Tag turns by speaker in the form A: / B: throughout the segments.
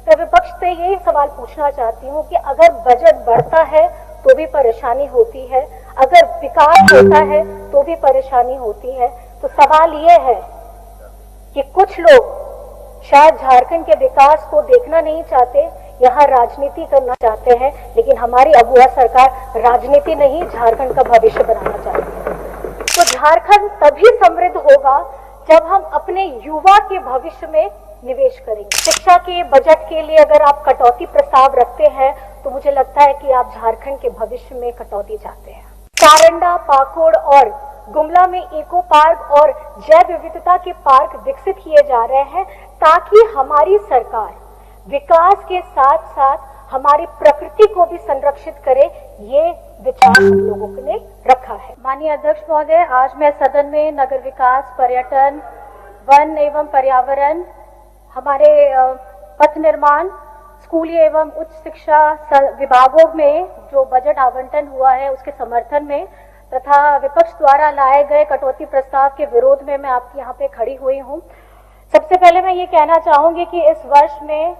A: मैं विपक्ष से यही सवाल पूछना चाहती हूँ कि अगर बजट बढ़ता है तो भी परेशानी होती है, अगर विकास होता है तो भी परेशानी होती है। तो सवाल ये है कि कुछ लोग शायद झारखंड के विकास को देखना नहीं चाहते, यहाँ राजनीति करना चाहते हैं, लेकिन हमारी अगुआ सरकार राजनीति नहीं झारखंड का भविष्य बनाना चाहती है। तो झारखंड तभी समृद्ध होगा जब हम अपने युवा के भविष्य में निवेश करेंगे। शिक्षा के बजट के लिए अगर आप कटौती प्रस्ताव रखते हैं तो मुझे लगता है कि आप झारखंड के भविष्य में कटौती चाहते हैं। सारंडा, पाकोड़ और गुमला में इको पार्क और जैव विविधता के पार्क विकसित किए जा रहे हैं ताकि हमारी सरकार विकास के साथ साथ हमारी प्रकृति को भी संरक्षित करे। ये विचार हम लोगों ने रखा है। माननीय अध्यक्ष महोदय, आज मैं सदन में नगर विकास, पर्यटन, वन एवं पर्यावरण, हमारे पथ निर्माण, स्कूली एवं उच्च शिक्षा विभागों में जो बजट आवंटन हुआ है उसके समर्थन में तथा विपक्ष द्वारा लाए गए कटौती प्रस्ताव के विरोध में मैं आपके यहाँ पे खड़ी हुई हूँ। सबसे पहले मैं ये कहना चाहूंगी कि इस वर्ष में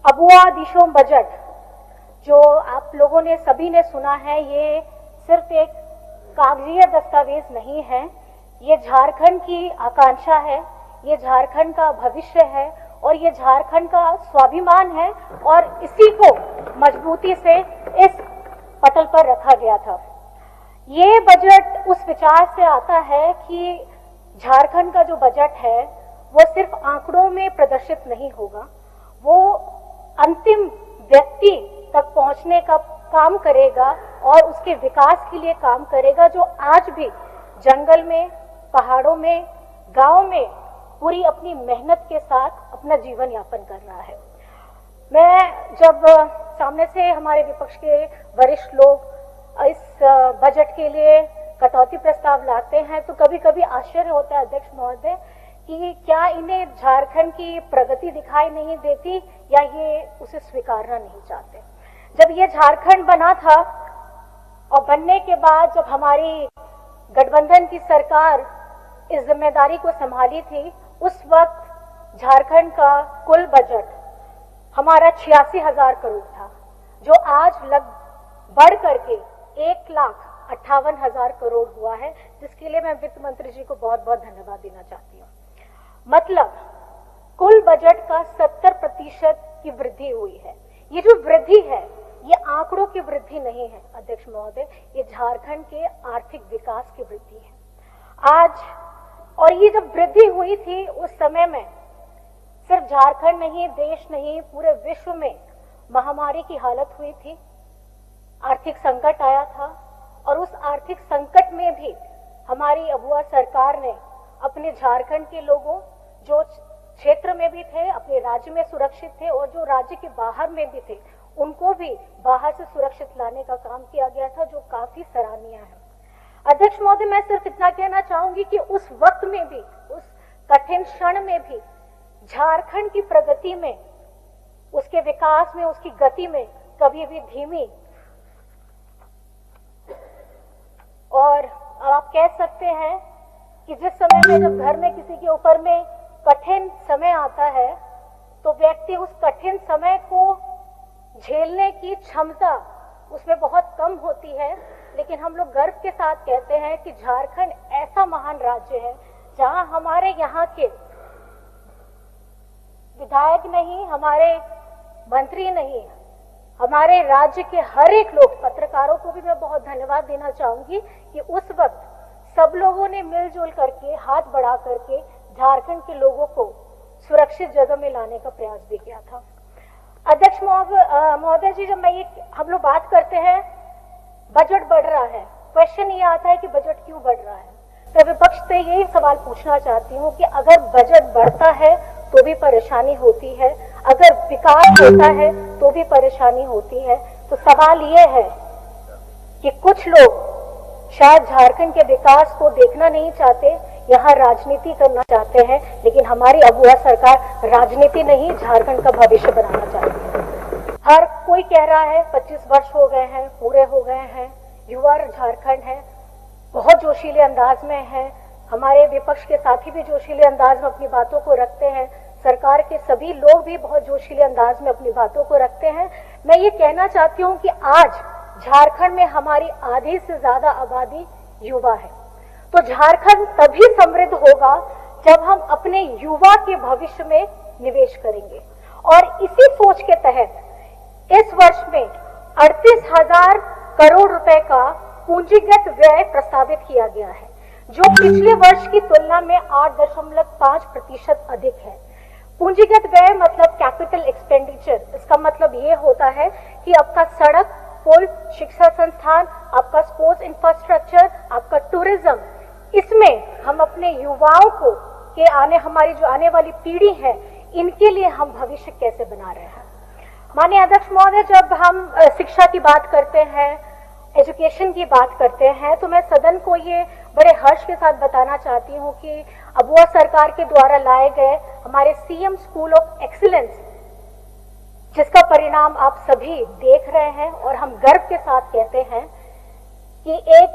A: अबुआ दिशोम बजट जो आप लोगों ने सभी ने सुना है, ये सिर्फ एक कागजीय दस्तावेज नहीं है, ये झारखंड की आकांक्षा है, ये झारखंड का भविष्य है और ये झारखंड का स्वाभिमान है और इसी को मजबूती से इस पटल पर रखा गया था। ये बजट उस विचार से आता है कि झारखंड का जो बजट है वो सिर्फ आंकड़ों में प्रदर्शित नहीं होगा, वो अंतिम व्यक्ति तक पहुंचने का काम करेगा और उसके विकास के लिए काम करेगा, जो आज भी जंगल में, पहाड़ों में, गांव में पूरी अपनी मेहनत के साथ अपना जीवन यापन कर रहा है। मैं जब सामने से हमारे विपक्ष के वरिष्ठ लोग इस बजट के लिए कटौती प्रस्ताव लाते हैं तो कभी कभी आश्चर्य होता है अध्यक्ष महोदय कि क्या इन्हें झारखंड की प्रगति दिखाई नहीं देती या ये उसे स्वीकारना नहीं चाहते। जब ये झारखंड बना था और बनने के बाद जब हमारी गठबंधन की सरकार इस जिम्मेदारी को संभाली थी, उस वक्त झारखंड का कुल बजट हमारा 86,000 करोड़ था, जो आज बढ़ करके 1,58,000 करोड़ हुआ है, जिसके लिए मैं वित्त मंत्री जी को बहुत बहुत धन्यवाद देना चाहती हूँ। मतलब कुल बजट का 70% की वृद्धि हुई है। ये जो वृद्धि है ये आंकड़ों की वृद्धि नहीं है अध्यक्ष महोदय, ये झारखंड के आर्थिक विकास की वृद्धि है आज। और ये जब वृद्धि हुई थी उस समय में सिर्फ झारखंड नहीं, देश नहीं, पूरे विश्व में महामारी की हालत हुई थी, आर्थिक संकट आया था और उस आर्थिक संकट में भी हमारी अगुआ सरकार ने अपने झारखंड के लोगों जो क्षेत्र में भी थे, अपने राज्य में सुरक्षित थे और जो राज्य के बाहर में भी थे, उनको भी बाहर से सुरक्षित लाने का काम किया गया था, जो काफी सराहनीय है। अध्यक्ष महोदय, मैं सिर्फ इतना कहना चाहूंगी कि उस वक्त में भी, उस कठिन क्षण में भी झारखंड की प्रगति में, उसके विकास में, उसकी गति में कभी भी धीमी और आप कह सकते हैं कि जिस समय में जब घर में किसी के ऊपर में कठिन समय आता है तो व्यक्ति उस कठिन समय को झेलने की क्षमता उसमें बहुत कम होती है, लेकिन हम लोग गर्व के साथ कहते हैं कि झारखंड ऐसा महान राज्य है जहां हमारे यहाँ के विधायक नहीं, हमारे मंत्री नहीं, हमारे राज्य के हर एक लोग, पत्रकारों को भी मैं बहुत धन्यवाद देना चाहूंगी कि उस वक्त सब लोगों ने मिलजुल करके, हाथ बढ़ा करके झारखंड के लोगों को सुरक्षित जगह में लाने का प्रयास भी किया था। अध्यक्ष महोदय जी, जब हम लोग बात करते हैं बजट बढ़ रहा है, क्वेश्चन ये आता है कि बजट क्यों बढ़ रहा है। तो विपक्ष से यही सवाल पूछना चाहती हूँ कि अगर बजट बढ़ता है तो भी परेशानी होती है, अगर विकास होता है तो भी परेशानी होती है। तो सवाल ये है कि कुछ लोग शायद झारखंड के विकास को देखना नहीं चाहते, यहाँ राजनीति करना चाहते हैं, लेकिन हमारी अगुआ सरकार राजनीति नहीं झारखंड का भविष्य बनाना चाहती है। हर कोई कह रहा है 25 वर्ष हो गए हैं, पूरे हो गए हैं, युवा झारखंड है, बहुत जोशीले अंदाज में है, हमारे विपक्ष के साथी भी जोशीले अंदाज में अपनी बातों को रखते हैं। सरकार के सभी लोग भी बहुत जोशीले अंदाज में अपनी बातों को रखते हैं। मैं ये कहना चाहती हूँ कि आज झारखंड में हमारी आधी से ज्यादा आबादी युवा है, तो झारखंड तभी समृद्ध होगा जब हम अपने युवा के भविष्य में निवेश करेंगे। और इसी सोच के तहत इस वर्ष में 38,000 करोड़ रुपए का पूंजीगत व्यय प्रस्तावित किया गया है, जो पिछले वर्ष की तुलना में 8.5% अधिक है। पूंजीगत व्यय मतलब कैपिटल एक्सपेंडिचर। इसका मतलब ये होता है कि आपका सड़क, पुल, शिक्षा संस्थान, आपका स्पोर्ट्स इंफ्रास्ट्रक्चर, आपका टूरिज्म, इसमें हम अपने युवाओं को के हमारी जो आने वाली पीढ़ी है, इनके लिए हम भविष्य कैसे बना रहे हैं। माननीय अध्यक्ष महोदय, जब हम शिक्षा की बात करते हैं, एजुकेशन की बात करते हैं, तो मैं सदन को ये बड़े हर्ष के साथ बताना चाहती हूँ कि अबुआ सरकार के द्वारा लाए गए हमारे सीएम स्कूल ऑफ एक्सीलेंस, जिसका परिणाम आप सभी देख रहे हैं और हम गर्व के साथ कहते हैं कि एक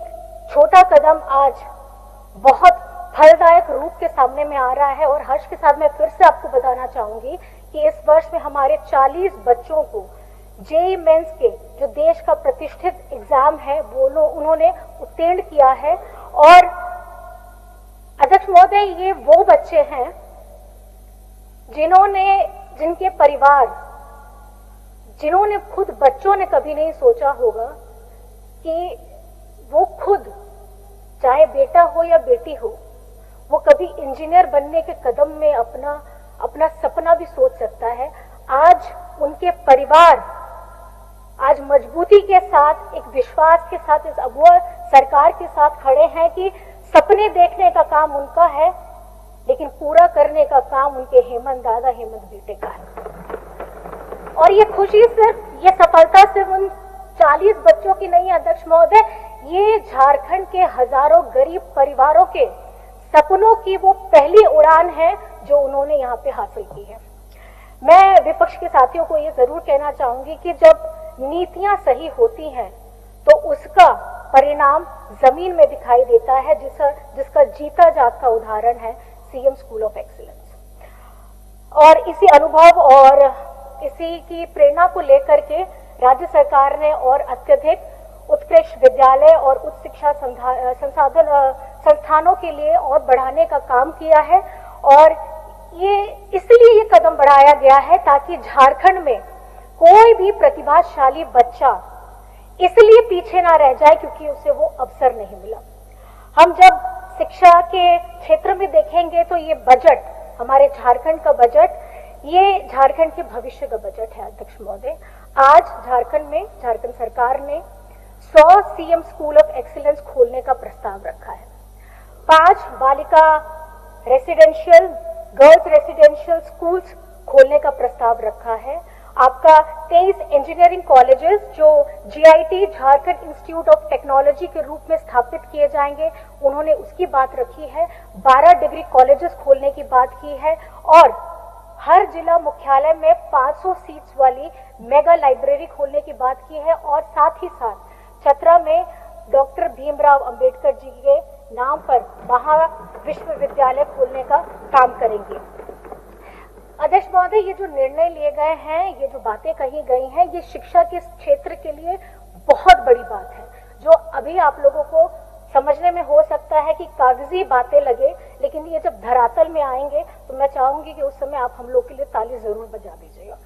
A: छोटा कदम आज बहुत फलदायक रूप के सामने में आ रहा है। और हर्ष के साथ मैं फिर से आपको बताना चाहूंगी कि इस वर्ष में हमारे 40 बच्चों को जेईई मेंस के जो देश का प्रतिष्ठित एग्जाम है वो उन्होंने उत्तीर्ण किया है। और अध्यक्ष महोदय, ये वो बच्चे हैं जिनके परिवार, जिन्होंने खुद, बच्चों ने कभी नहीं सोचा होगा कि वो खुद, चाहे बेटा हो या बेटी हो, वो कभी इंजीनियर बनने के कदम में अपना सपना भी सोच सकता है। आज उनके परिवार आज मजबूती के साथ, एक विश्वास के साथ इस अबुआ सरकार के साथ खड़े हैं कि सपने देखने का काम उनका है, लेकिन पूरा करने का काम उनके हेमंत दादा, हेमंत बेटे का है। और ये खुशी सिर्फ, ये सफलता सिर्फ उन 40 बच्चों की नहीं है अध्यक्ष महोदय, ये झारखंड के हजारों गरीब परिवारों के सपनों की वो पहली उड़ान है जो उन्होंने यहाँ पे हासिल की है। मैं विपक्ष के साथियों को ये जरूर कहना चाहूंगी कि जब नीतियां सही होती हैं तो उसका परिणाम जमीन में दिखाई देता है, जिसका जीता जागता उदाहरण है सीएम स्कूल ऑफ एक्सीलेंस। और इसी अनुभव और इसी की प्रेरणा को लेकर के राज्य सरकार ने और अत्यधिक उत्कृष्ट विद्यालय और उच्च शिक्षा संस्थानों के लिए और बढ़ाने का काम किया है। और ये इसलिए ये कदम बढ़ाया गया है ताकि झारखंड में कोई भी प्रतिभाशाली बच्चा इसलिए पीछे ना रह जाए क्योंकि उसे वो अवसर नहीं मिला। हम जब शिक्षा के क्षेत्र में देखेंगे तो ये बजट, हमारे झारखंड का बजट, ये झारखंड के भविष्य का बजट है अध्यक्ष महोदय। आज झारखंड में झारखंड सरकार ने 100 सीएम स्कूल ऑफ एक्सीलेंस खोलने का प्रस्ताव रखा है। 5 बालिका रेसिडेंशियल, गर्ल्स रेसिडेंशियल स्कूल्स खोलने का प्रस्ताव रखा है। आपका 23 इंजीनियरिंग कॉलेजेस जो GIT, Jharkhand institute of technology के रूप में स्थापित किए जाएंगे, उन्होंने उसकी बात रखी है। 12 डिग्री कॉलेजेस खोलने की बात की है। और हर जिला मुख्यालय में 500 सीट्स वाली मेगा लाइब्रेरी खोलने की बात की है। और साथ ही साथ चतरा में डॉक्टर भीमराव अंबेडकर जी के नाम पर महाविश्वविद्यालय खोलने का काम करेंगे। अध्यक्ष महोदय, ये जो निर्णय लिए गए हैं, ये जो बातें कही गई हैं, ये शिक्षा के क्षेत्र के लिए बहुत बड़ी बात है, जो अभी आप लोगों को समझने में हो सकता है कि कागजी बातें लगे, लेकिन ये जब धरातल में आएंगे तो मैं चाहूंगी कि उस समय आप हम लोग के लिए ताली जरूर बजा दीजिएगा।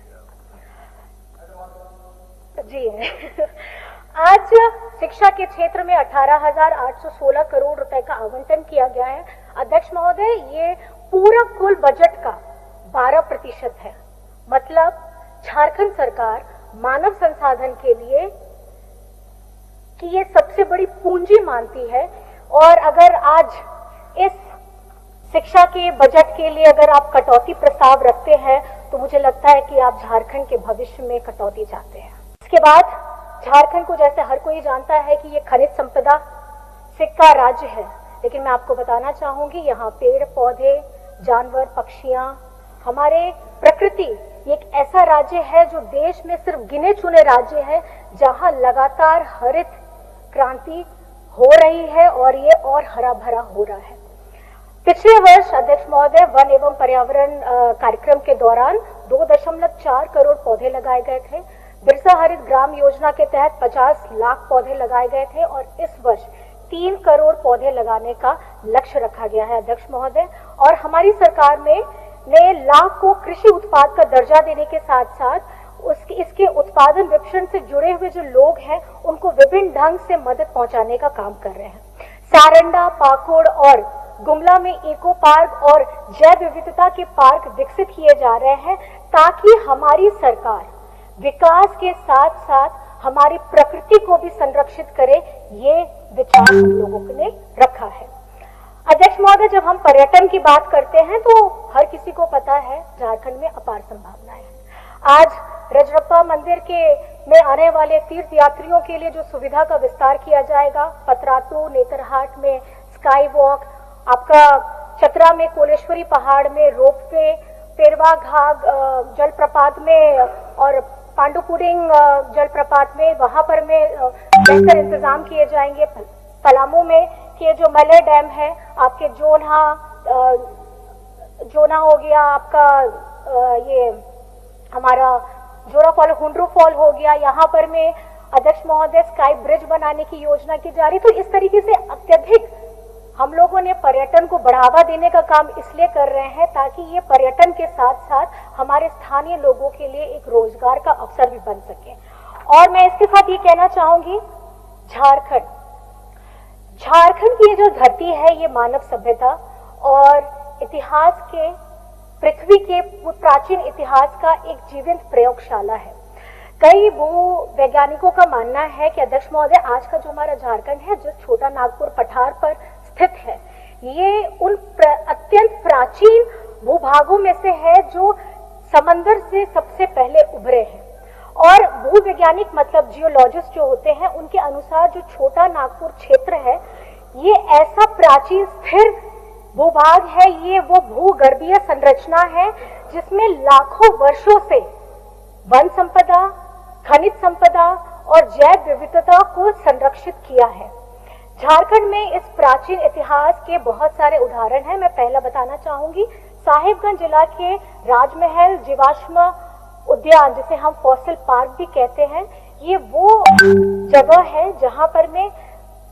A: जी आज शिक्षा के क्षेत्र में 18,816 करोड़ रुपए का आवंटन किया गया है। अध्यक्ष महोदय, ये पूरा कुल बजट का 12% है। मतलब झारखंड सरकार मानव संसाधन के लिए कि ये सबसे बड़ी पूंजी मानती है। और अगर आज इस शिक्षा के बजट के लिए अगर आप कटौती प्रस्ताव रखते हैं तो मुझे लगता है कि आप झारखंड के भविष्य में कटौती चाहते हैं। इसके बाद झारखंड को, जैसे हर कोई जानता है कि ये खनिज संपदा से का राज्य है, लेकिन मैं आपको बताना चाहूंगी यहाँ पेड़ पौधे, जानवर, पक्षियां, हमारे प्रकृति, ये एक ऐसा राज्य है जो देश में सिर्फ गिने चुने राज्य है जहां लगातार हरित क्रांति हो रही है और ये और हरा भरा हो रहा है। पिछले वर्ष अध्यक्ष महोदय वन एवं पर्यावरण कार्यक्रम के दौरान 2.4 करोड़ पौधे लगाए गए थे। बिरसा हरित ग्राम योजना के तहत 50 लाख पौधे लगाए गए थे और इस वर्ष 3 करोड़ पौधे लगाने का लक्ष्य रखा गया है अध्यक्ष महोदय। और हमारी सरकार ने लाख को कृषि उत्पाद का दर्जा देने के साथ साथ इसके उत्पादन विपणन से जुड़े हुए जो लोग हैं उनको विभिन्न ढंग से मदद पहुंचाने का काम कर रहे हैं। सारंडा, पाकुड़ और गुमला में इको पार्क और जैव विविधता के पार्क विकसित किए जा रहे हैं ताकि हमारी सरकार विकास के साथ साथ हमारी प्रकृति को भी संरक्षित करे, ये विचार हम लोगों ने रखा है। अध्यक्ष महोदय, जब हम पर्यटन की बात करते हैं तो हर किसी को पता है झारखंड में अपार संभावनाएं हैं। आज रजरप्पा मंदिर में आने वाले तीर्थ यात्रियों के लिए जो सुविधा का विस्तार किया जाएगा, पतरातू नेतरहाट में स्काई वॉक, आपका चतरा में कोलेश्वरी पहाड़ में रोपवे, पेरवा घाग जलप्रपात में और पांडुपुडिंग जलप्रपात में वहां पर में बेहतर इंतजाम किए जाएंगे। पलामू में के जो मलय डैम है, आपके जोना हो गया, आपका ये हमारा जोरा फॉल, हुंड्रू फॉल हो गया, यहाँ पर में अध्यक्ष महोदय स्काई ब्रिज बनाने की योजना की जा रही। तो इस तरीके से अत्यधिक हम लोगों ने पर्यटन को बढ़ावा देने का काम इसलिए कर रहे हैं ताकि ये पर्यटन के साथ साथ हमारे स्थानीय लोगों के लिए एक रोजगार का अवसर भी बन सके। और मैं इसके साथ ये कहना चाहूंगी, झारखंड की ये जो धरती है ये मानव सभ्यता और इतिहास के, पृथ्वी के प्राचीन इतिहास का एक जीवंत प्रयोगशाला है। कई भू वैज्ञानिकों का मानना है कि अध्यक्ष महोदय आज का जो हमारा झारखंड है, जो छोटा नागपुर पठार पर स्थित है, ये उन अत्यंत प्राचीन भूभागों में से है जो समंदर से सबसे पहले उभरे हैं। और भूवैज्ञानिक मतलब जियोलॉजिस्ट जो होते हैं, उनके अनुसार जो छोटा नागपुर क्षेत्र है ये ऐसा प्राचीन स्थिर भूभाग है, ये वो भूगर्भीय संरचना है जिसमें लाखों वर्षों से वन संपदा, खनिज संपदा और जैव विविधता को संरक्षित किया है। झारखंड में इस प्राचीन इतिहास के बहुत सारे उदाहरण हैं। मैं पहला बताना चाहूंगी, साहिबगंज जिला के राजमहल जीवाश्म उद्यान, जिसे हम फॉसिल पार्क भी कहते हैं, ये वो जगह है जहां पर में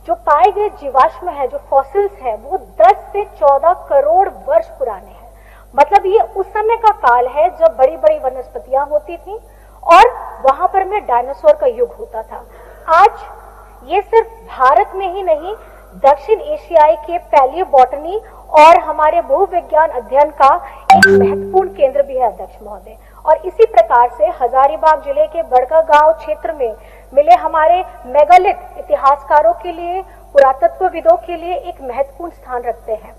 A: जो पाए गए जीवाश्म है, जो फॉसिल्स है, वो 10 से 14 करोड़ वर्ष पुराने हैं। मतलब ये उस समय का काल है जब बड़ी बड़ी वनस्पतियां होती थी और वहां पर में डायनासोर का युग होता था। आज ये सिर्फ भारत में ही नहीं, दक्षिण एशियाई के पैलियोबॉटनी और हमारे भूविज्ञान अध्ययन का एक महत्वपूर्ण केंद्र भी है अध्यक्ष महोदय। और इसी प्रकार से हजारीबाग जिले के बड़का गांव क्षेत्र में मिले हमारे मेगालिथ इतिहासकारों के लिए, पुरातत्वविदों के लिए एक महत्वपूर्ण स्थान रखते हैं।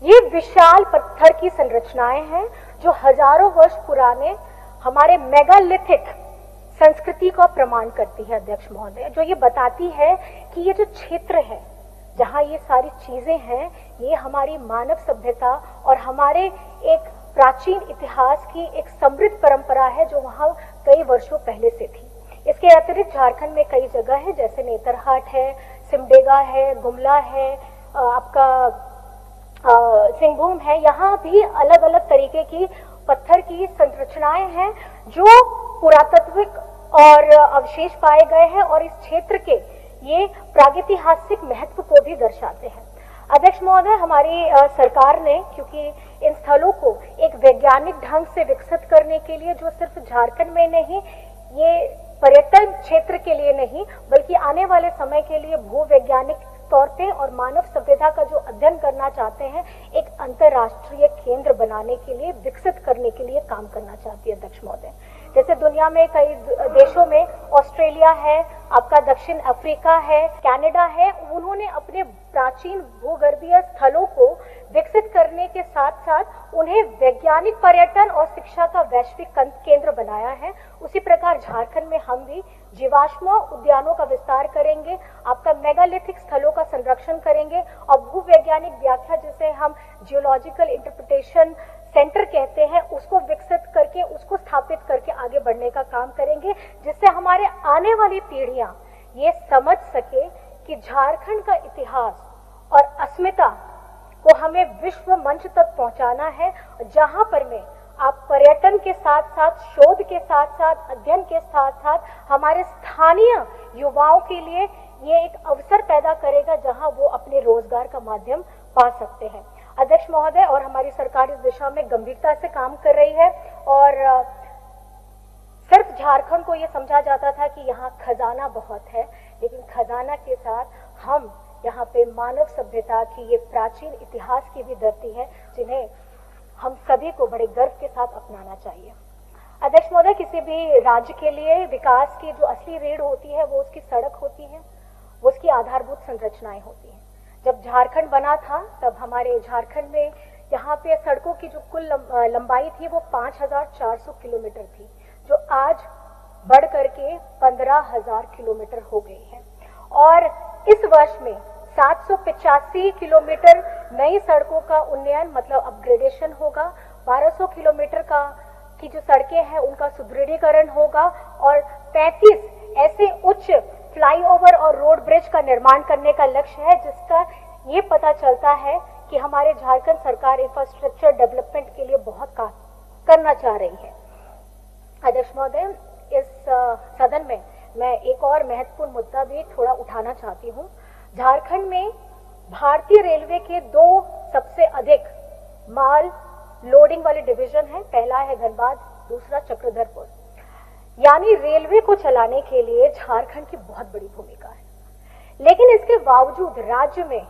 A: ये विशाल पत्थर की संरचनाएं हैं जो हजारों वर्ष पुराने हमारे मेगालिथिक संस्कृति का प्रमाण करती है अध्यक्ष महोदय, जो ये बताती है कि ये जो क्षेत्र है जहां ये सारी चीजें हैं, ये हमारी मानव सभ्यता और हमारे एक प्राचीन इतिहास की एक समृद्ध परंपरा है जो वहां कई वर्षों पहले से थी। इसके अतिरिक्त झारखंड में कई जगह है, जैसे नेतरहाट है, सिमडेगा है, गुमला है, आपका सिंहभूम है। यहाँ भी अलग अलग तरीके की पत्थर की संरचनाएं हैं जो पुरातत्विक और अवशेष पाए गए हैं और इस क्षेत्र के ये प्रागैतिहासिक महत्व को भी दर्शाते हैं। अध्यक्ष महोदय, हमारी सरकार ने क्योंकि इन स्थलों को एक वैज्ञानिक ढंग से विकसित करने के लिए, जो सिर्फ झारखंड में नहीं, ये पर्यटन क्षेत्र के लिए नहीं बल्कि आने वाले समय के लिए भूवैज्ञानिक तौर पे और मानव सभ्यता का जो अध्ययन करना चाहते हैं, एक अंतर्राष्ट्रीय केंद्र बनाने के लिए, विकसित करने के लिए काम करना चाहती है अध्यक्ष महोदय। जैसे दुनिया में कई देशों में, ऑस्ट्रेलिया है, आपका दक्षिण अफ्रीका है, कनाडा है, उन्होंने अपने प्राचीन भूगर्भीय स्थलों को विकसित करने के साथ साथ उन्हें वैज्ञानिक पर्यटन और शिक्षा का वैश्विक केंद्र बनाया है। उसी प्रकार झारखंड में हम भी जीवाश्म उद्यानों का विस्तार करेंगे, आपका मेगालिथिक स्थलों का संरक्षण करेंगे और भूवैज्ञानिक व्याख्या, जिसे हम जियोलॉजिकल इंटरप्रिटेशन सेंटर कहते हैं, उसको विकसित करके, उसको स्थापित करके आगे बढ़ने का काम करेंगे, जिससे हमारे आने वाली पीढ़ियां ये समझ सके कि झारखंड का इतिहास और अस्मिता को हमें विश्व मंच तक पहुंचाना है, जहां पर में आप पर्यटन के साथ साथ, शोध के साथ साथ, अध्ययन के साथ साथ हमारे स्थानीय युवाओं के लिए ये एक अवसर पैदा करेगा जहां वो अपने रोजगार का माध्यम पा सकते हैं। अध्यक्ष महोदय और हमारी सरकार इस दिशा में गंभीरता से काम कर रही है और सिर्फ झारखंड को ये समझा जाता था कि यहाँ खजाना बहुत है, लेकिन खजाना के साथ हम यहाँ पे मानव सभ्यता की ये प्राचीन इतिहास की भी धरती है, जिन्हें हम सभी को बड़े गर्व के साथ अपनाना चाहिए। अध्यक्ष महोदय, किसी भी राज्य के लिए विकास की जो असली रीढ़ होती है वो उसकी सड़क होती है, वो उसकी आधारभूत संरचनाएं होती हैं। जब झारखंड बना था तब हमारे झारखंड में यहाँ पे सड़कों की जो कुल लंबाई थी वो 5,400 किलोमीटर थी, जो आज बढ़ करके 15,000 किलोमीटर हो गई है। और इस वर्ष में 785 किलोमीटर नई सड़कों का उन्नयन मतलब अपग्रेडेशन होगा, 1200 किलोमीटर की जो सड़कें हैं उनका सुदृढ़ीकरण होगा और 35 ऐसे उच्च फ्लाईओवर और रोड ब्रिज का निर्माण करने का लक्ष्य है, जिसका ये पता चलता है कि हमारे झारखंड सरकार इंफ्रास्ट्रक्चर डेवलपमेंट के लिए बहुत काम करना चाह रही है। अध्यक्ष महोदय, इस सदन में मैं एक और महत्वपूर्ण मुद्दा भी थोड़ा उठाना चाहती हूँ। झारखंड में भारतीय रेलवे के 2 सबसे अधिक माल लोडिंग वाले डिवीजन है, पहला है धनबाद, दूसरा चक्रधरपुर। यानी रेलवे को चलाने के लिए झारखंड की बहुत बड़ी भूमिका है, लेकिन इसके बावजूद राज्य में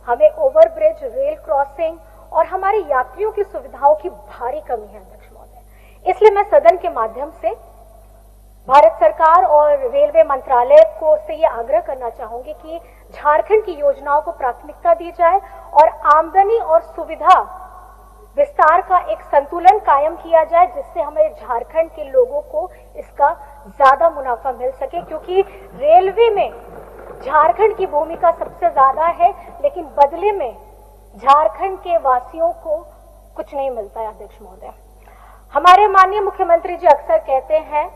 A: हमें ओवरब्रिज, रेल क्रॉसिंग और हमारे यात्रियों की सुविधाओं की भारी कमी है। अध्यक्ष महोदय, इसलिए मैं सदन के माध्यम से भारत सरकार और रेलवे मंत्रालय को से ये आग्रह करना चाहूंगी कि झारखंड की योजनाओं को प्राथमिकता दी जाए और आमदनी और सुविधा विस्तार का एक संतुलन कायम किया जाए, जिससे हमारे झारखंड के लोगों को इसका ज्यादा मुनाफा मिल सके, क्योंकि रेलवे में झारखंड की भूमिका सबसे ज्यादा है, लेकिन बदले में झारखंड के वासियों को कुछ नहीं मिलता है। अध्यक्ष महोदय, हमारे माननीय मुख्यमंत्री जी अक्सर कहते हैं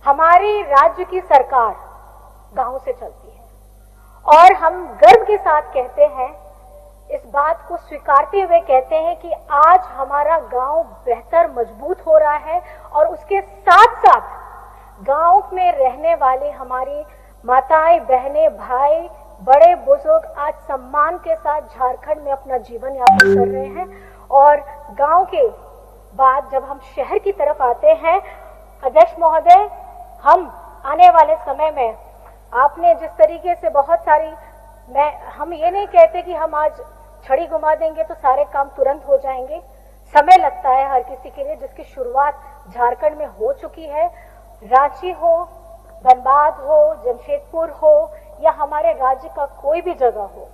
A: हमारे राज्य की सरकार गांव से चलती है, और हम गर्व के साथ कहते हैं, इस बात को स्वीकारते हुए कहते हैं कि आज हमारा गांव बेहतर मजबूत हो रहा है और उसके साथ साथ गांव में रहने वाले हमारी माताएं, बहनें, भाई, बड़े बुजुर्ग आज सम्मान के साथ झारखंड में अपना जीवन यापन कर रहे हैं। और गांव के बाद जब हम शहर की तरफ आते हैं, अध्यक्ष महोदय, हम आने वाले समय में आपने जिस तरीके से बहुत सारी, हम ये नहीं कहते कि हम आज छड़ी घुमा देंगे तो सारे काम तुरंत हो जाएंगे, समय लगता है हर किसी के लिए, जिसकी शुरुआत झारखंड में हो चुकी है। रांची हो, धनबाद हो, जमशेदपुर हो या हमारे राज्य का कोई भी जगह हो,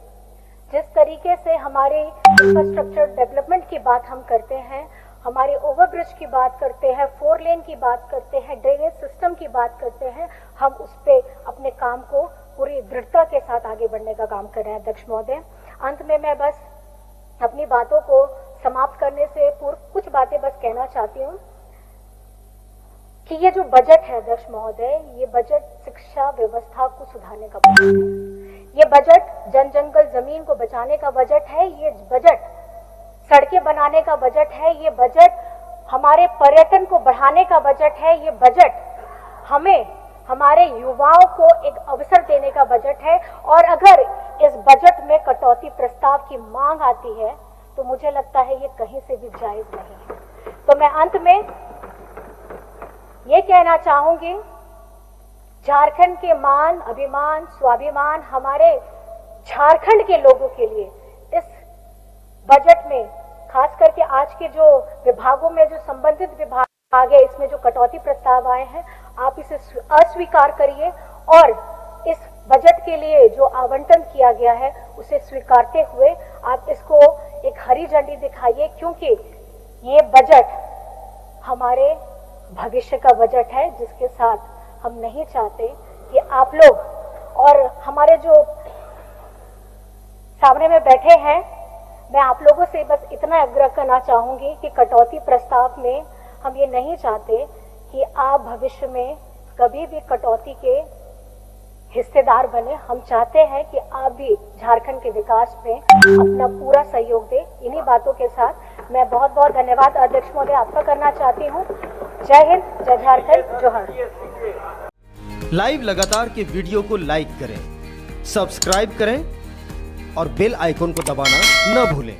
A: जिस तरीके से हमारे इंफ्रास्ट्रक्चर डेवलपमेंट की बात हम करते हैं, हमारे ओवरब्रिज की बात करते हैं, 4 लेन की बात करते हैं, ड्रेनेज सिस्टम की बात करते हैं, हम उस पे अपने काम को पूरी दृढ़ता के साथ आगे बढ़ने का काम कर रहे हैं। अध्यक्ष महोदय, अंत में मैं बस अपनी बातों को समाप्त करने से पूर्व कुछ बातें बस कहना चाहती हूँ कि ये जो बजट है अध्यक्ष महोदय, ये बजट शिक्षा व्यवस्था को सुधारने का बजट है, ये बजट जन जंगल जमीन को बचाने का बजट है, ये बजट सड़कें बनाने का बजट है, ये बजट हमारे पर्यटन को बढ़ाने का बजट है, ये बजट हमें हमारे युवाओं को एक अवसर देने का बजट है। और अगर इस बजट में कटौती प्रस्ताव की मांग आती है तो मुझे लगता है ये कहीं से भी जायज नहीं है। तो मैं अंत में ये कहना चाहूंगी, झारखंड के मान, अभिमान, स्वाभिमान, हमारे झारखंड के लोगों के लिए इस बजट में खास करके आज के जो विभागों में जो संबंधित विभाग है, इसमें जो कटौती प्रस्ताव आए हैं, आप इसे अस्वीकार करिए और इस बजट के लिए जो आवंटन किया गया है उसे स्वीकारते हुए आप इसको एक हरी झंडी दिखाइए, क्योंकि ये बजट हमारे भविष्य का बजट है, जिसके साथ हम नहीं चाहते कि आप लोग और हमारे जो सामने में बैठे हैं, मैं आप लोगों से बस इतना आग्रह करना चाहूंगी कि कटौती प्रस्ताव में हम ये नहीं चाहते कि आप भविष्य में कभी भी कटौती के हिस्सेदार बने। हम चाहते हैं कि आप भी झारखंड के विकास में अपना पूरा सहयोग दें। इन्हीं बातों के साथ मैं बहुत बहुत धन्यवाद अध्यक्ष महोदय आपका करना चाहती हूँ। जय हिंद, जय झारखंड, जोहार।
B: लाइव लगातार के वीडियो को लाइक करें, सब्सक्राइब करें और बेल आइकन को दबाना न भूलें।